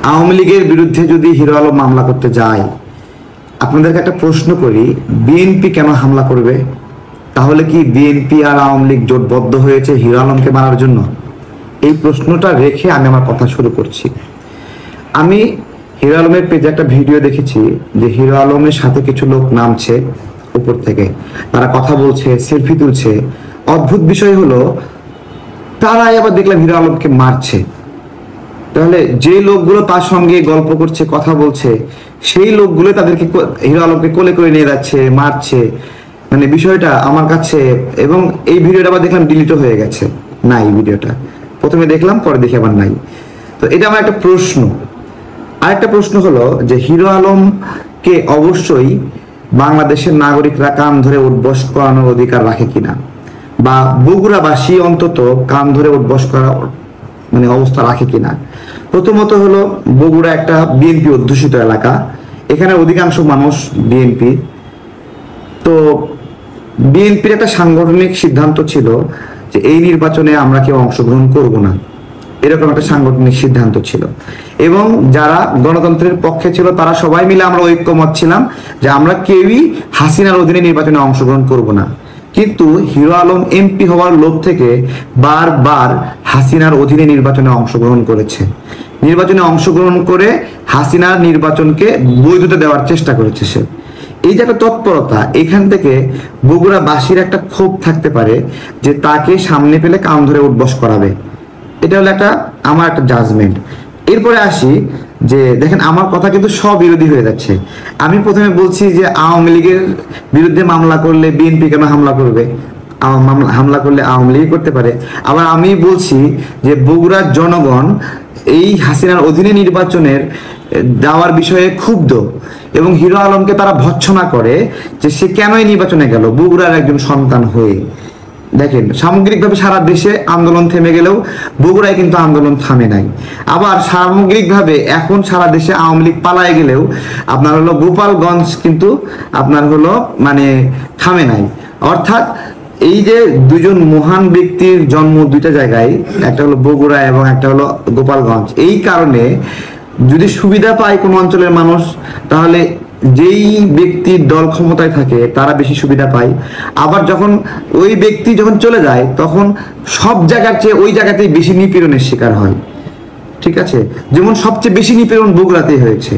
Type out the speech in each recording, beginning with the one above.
আওয়ামী লীগের বিরুদ্ধে যদি হিরো আলম মামলা করতে যায়, আপনাদেরকে একটা প্রশ্ন করি, বিএনপি কেন হামলা করবে? তাহলে কি বিএনপি আর আওয়ামী লীগ জোটবদ্ধ হয়েছে হিরো আলমকে মারার জন্য? এই প্রশ্নটা রেখে আমি আমার কথা শুরু করছি। আমি হিরো আলমের পেজে একটা ভিডিও দেখেছি যে হিরো আলমের সাথে কিছু লোক নামছে উপর থেকে, তারা কথা বলছে, সেলফি তুলছে। অদ্ভুত বিষয় হলো তারাই আবার দেখলাম হিরো আলমকে মারছে। তাহলে যে লোকগুলো তার সঙ্গে গল্প করছে, কথা বলছে, সেই লোকগুলো তাদেরকে হিরো আলমকে কোলে করে নিয়ে যাচ্ছে, মারছে। মানে বিষয়টা আমার কাছে, এবং এই ভিডিওটা আবার দেখলাম ডিলিটও হয়ে গেছে, নাই ভিডিওটা। প্রথমে দেখলাম, পরে দেখে আবার নাই। তো এটা আমার একটা প্রশ্ন। আরেকটা প্রশ্ন হলো যে হিরো আলমকে অবশ্যই বাংলাদেশের নাগরিকরা কান ধরে উঠবস করানোর অধিকার রাখে কিনা, বা বগুড়াবাসী অন্তত কান ধরে উঠবস করা মানে অবস্থা রাখে কিনা। প্রথমত হলো বগুড়া একটা বিএনপি অধ্যুষিত এলাকা, এখানে অধিকাংশ মানুষ বিএনপি। তো বিএনপির একটা সাংগঠনিক সিদ্ধান্ত ছিল যে এই নির্বাচনে আমরা কেউ অংশগ্রহণ করব না, এরকম একটা সাংগঠনিক সিদ্ধান্ত ছিল। এবং যারা গণতন্ত্রের পক্ষে ছিল তারা সবাই মিলে আমরা ঐক্যমত ছিলাম যে আমরা কেউই হাসিনার অধীনে নির্বাচনে অংশগ্রহণ করব না। কিন্তু হিরো আলম এমপি হওয়ার লোভ থেকে বারবার হাসিনার অধীনে নির্বাচনে অংশগ্রহণ করেছে। নির্বাচনে অংশগ্রহণ করে হাসিনার নির্বাচনকে বৈধতা দেওয়ার চেষ্টা করেছে সে। এই যে একটা তৎপরতা, এখান থেকে বগুড়াবাসীর একটা ক্ষোভ থাকতে পারে যে তাকে সামনে পেলে কান ধরে উঠবস করাবে। এটা হলো আমার একটা জাজমেন্ট। এরপরে আসি যে দেখেন আমার কথা কিন্তু স্ববিরোধী হয়ে যাচ্ছে। আমি প্রথমে বলছি যে আওয়ামী লীগের বিরুদ্ধে মামলা করলে বিএনপি কেন হামলা করবে, হামলা করলে আওয়ামী লীগ করতে পারে। আবার আমি বলছি যে বগুড়ার জনগণ এই হাসিনার অধীনে নির্বাচনের দেওয়ার বিষয়ে ক্ষুব্ধ, এবং হিরো আলমকে তারা ভৎসনা করে যে সে কেন এই নির্বাচনে গেল বগুড়ার একজন সন্তান হয়ে। দেখেন সামগ্রিকভাবে সারা দেশে আন্দোলন থেমে গেলেও বগুড়ায় কিন্তু আন্দোলন থামে নাই। আবার সামগ্রিকভাবে এখন সারা দেশে আওয়ামী লীগ পালায় গেলেও আপনার হলো গোপালগঞ্জ কিন্তু আপনার হলো মানে থামে নাই। অর্থাৎ এই যে দুজন মহান ব্যক্তির জন্ম দুইটা জায়গায়, একটা হলো বগুড়া এবং একটা হলো গোপালগঞ্জ, এই কারণে যদি সুবিধা পায় কোনো অঞ্চলের মানুষ, তাহলে যেই ব্যক্তির দল ক্ষমতায় থাকে তারা বেশি সুবিধা পায়। আবার যখন ওই ব্যক্তি যখন চলে যায় তখন সব জায়গার চেয়ে ওই জায়গাতেই বেশি নিপীড়নের শিকার হয়। ঠিক আছে, যেমন সবচেয়ে বেশি নিপীড়ন বগুড়াতেই হয়েছে।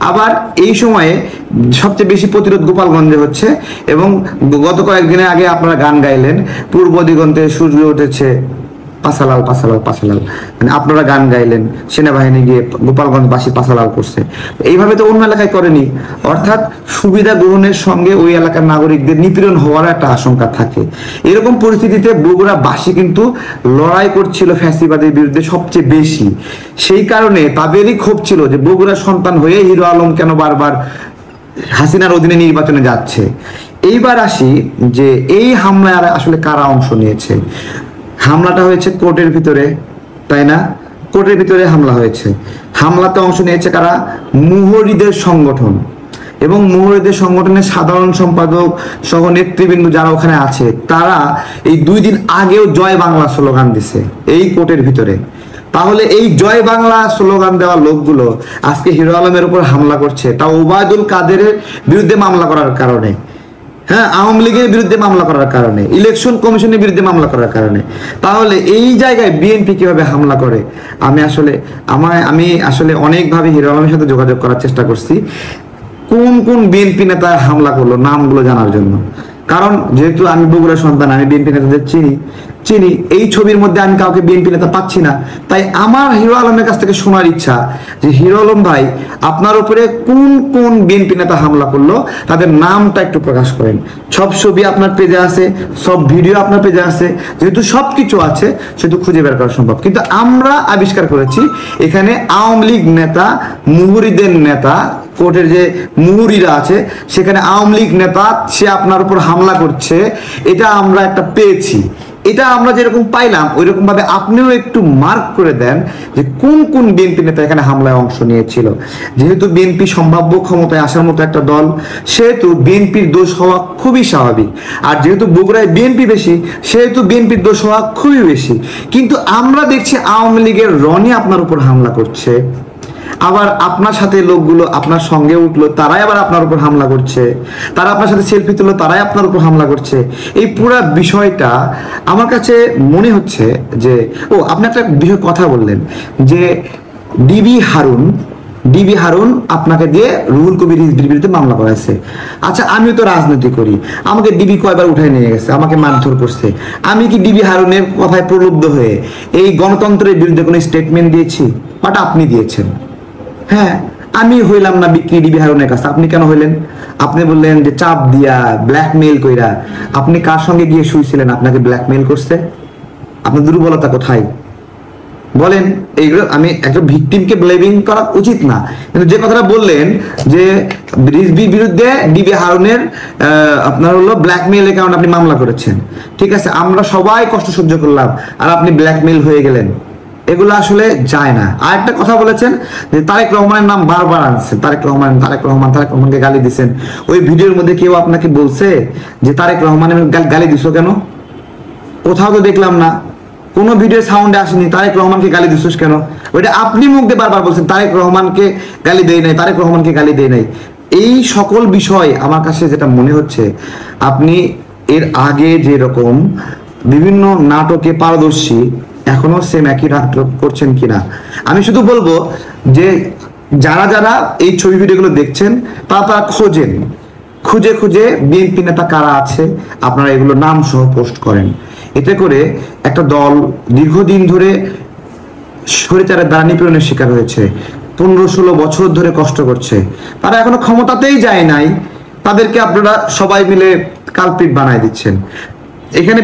আবার এই সময়ে সবচেয়ে বেশি প্রতিরোধ গোপালগঞ্জে হচ্ছে। এবং গত কয়েকদিনের আগে আপনারা গান গাইলেন, পূর্ব দিগন্তে সূর্য উঠেছে পাসালাল পাসালাল পাসালাল, মানে আপনারা গান গাইলেন, সেনাবাহিনী গিয়ে গোপালগঞ্জবাসী পাসালাল করছে। এইভাবে তো অন্য এলাকায় করেনি। অর্থাৎ সুবিধা গ্রহণের সঙ্গে ওই এলাকার নাগরিকদের নিপীড়ন হওয়ার একটা আশঙ্কা থাকে। এরকম পরিস্থিতিতে বগুড়াবাসী কিন্তু লড়াই করছিল ফ্যাসিবাদের বিরুদ্ধে সবচেয়ে বেশি। সেই কারণে তাদেরই ক্ষোভ ছিল যে বগুড়ার সন্তান হয়ে হিরো আলম কেন বারবার হাসিনার অধীনে নির্বাচনে যাচ্ছে। এইবার আসি যে এই হামলায় আসলে কারা অংশ নিয়েছে। হামলাটা হয়েছে কোর্টের ভিতরে, তাই না? কোর্টের ভিতরে হামলা হয়েছে। হামলাতে অংশ নিয়েছে কারা? মুহুরীদের সংগঠন, এবং মুহুরীদের সংগঠনের সাধারণ সম্পাদক সহ নেতৃবৃন্দ যারা ওখানে আছে, তারা এই 2 দিন আগেও জয় বাংলা স্লোগান দিছে এই কোর্টের ভিতরে। তাহলে এই জয় বাংলা স্লোগান দেওয়া লোকগুলো আজকে হিরো আলমের উপর হামলা করছে, তা ওবায়দুল কাদেরের বিরুদ্ধে মামলা করার কারণে, হ্যাঁ, আওয়ামী লীগের বিরুদ্ধে মামলা করার কারণে, ইলেকশন কমিশনের বিরুদ্ধে মামলা করার কারণে। তাহলে এই জায়গায় বিএনপি কিভাবে হামলা করে? আমি আসলে অনেকভাবে হিরো আলমের সাথে যোগাযোগ করার চেষ্টা করছি কোন কোন বিএনপি নেতা হামলা করলো নামগুলো জানার জন্য। কারণ যেহেতু আমি বগুড়ার সন্তান, আমি বিএনপি নেতাদের চিনি। এই ছবির মধ্যে আমি কাউকে বিএনপি নেতা পাচ্ছি না। তাই আমার হিরো আলমের কাছ থেকে শোনার ইচ্ছা যে হিরো আলম ভাই, আপনার উপরে কোন কোন বিএনপি নেতা হামলা করলো তাদের নামটা একটু প্রকাশ করেন। সব ছবি আপনার পেজে আছে, সব ভিডিও আপনার পেজে আছে, যেহেতু সবকিছু আছে সেহেতু খুঁজে বের করা সম্ভব। কিন্তু আমরা আবিষ্কার করেছি এখানে আওয়ামী লীগ নেতা, মুহুরীদের নেতা, কোর্টের যে মুহুরীরা আছে সেখানে আওয়ামী লীগ নেতা, সে আপনার উপর হামলা করছে। এটা আমরা একটা পেয়েছি। এটা আমরা যেরকম পাইলাম ওই রকম ভাবে আপনিও একটু মার্ক করে দেন যে কোন কোন বিএনপি নেতা এখানে হামলায় অংশ নিয়েছিল। যেহেতু বিএনপি সম্ভাব্য ক্ষমতায় আসার মতো একটা দল, সেহেতু বিএনপির দোষ হওয়া খুবই স্বাভাবিক। আর যেহেতু বগুড়ায় বিএনপি বেশি, সেহেতু বিএনপির দোষ হওয়া খুবই বেশি। কিন্তু আমরা দেখছি আওয়ামী লীগের রনি আপনার উপর হামলা করছে, আবার আপনার সাথে লোকগুলো আপনার সঙ্গে উঠলো, তারাই আবার আপনার উপর হামলা করছে, তারা আপনার সাথে সেলফি তুললো, তারাই আপনার উপর হামলা করছে। এই পুরো বিষয়টা আমার কাছে মনে হচ্ছে যে, ও আপনি একটা বিষয় কথা বললেন যে ডিবি হারুন আপনাকে দিয়ে রুহুল কবির রিজভির বিরুদ্ধে মামলা করাইছে। আচ্ছা, আমিও তো রাজনীতি করি, আমাকে ডিবি কয়বার উঠাই নিয়ে গেছে, আমাকে মারধর করছে। আমি কি ডিবি হারুনের কথায় প্রলুব্ধ হয়ে এই গণতন্ত্রের বিরুদ্ধে কোনো স্টেটমেন্ট দিয়েছি? বাট আপনি দিয়েছেন। হ্যাঁ, আমি হইলাম না বিক্রি ডিবি হারুনের কাছে, আপনি কেন হইলেন? আপনি বললেন যে চাপ দিয়া, ব্ল্যাকমেইল কইরা। আপনি কার সঙ্গে গিয়ে শুয়েছিলেন? আপনাকে ব্ল্যাকমেইল করছে? আপনার দুর্বলতা কোথায় বলেন? এইগুলো আমি একজন ভিকটিমকে ব্লেমিং করা উচিত না, কিন্তু যে কথাটা বললেন যে রিজভির বিরুদ্ধে ডিবি হারুনের আপনার হলো ব্ল্যাকমেইলের কারণে আপনি মামলা করেছেন, ঠিক আছে, আমরা সবাই কষ্ট সহ্য করলাম, আর আপনি ব্ল্যাকমেইল হয়ে গেলেন, এগুলো আসলে যায় না। আর একটা কথা বলেছেন যে তারেক রহমানের নাম বারবার আনছেন, তারেক রহমানকে গালি দিচ্ছেন। ওই ভিডিওর মধ্যে কেউ আপনাকে বলছে যে তারেক রহমানের গালি দিছো কেন? কোথাও তো দেখলাম না, কোন ভিডিও সাউন্ডে আসেনি তারেক রহমানকে গালি দিছিস কেন। ওইটা আপনি মুখ দিয়ে বারবার বলছেন তারেক রহমানকে গালি দেই নাই, তারেক রহমানকে গালি দেই নাই। এই সকল বিষয় আমার কাছে যেটা মনে হচ্ছে, আপনি এর আগে যেরকম বিভিন্ন নাটকে পারদর্শী, এখনো সেম একই নাটক করছেন কিনা। আমি শুধু বলবো যে যারা যারা এই ছবি ভিডিওগুলো দেখছেন, তারা খোঁজে খুঁজে বিএনপি নেতা কারা আছে আপনারা এগুলো নাম সহ পোস্ট করেন। এতে করে একটা দল দীর্ঘদিন ধরে স্বৈরাচারের দ্বারা নিপীড়নের শিকার হয়েছে, 15-16 বছর ধরে কষ্ট করছে, তারা এখনো ক্ষমতাতেই যায় নাই, তাদেরকে আপনারা সবাই মিলে কালপিট বানায় দিচ্ছেন। এখানে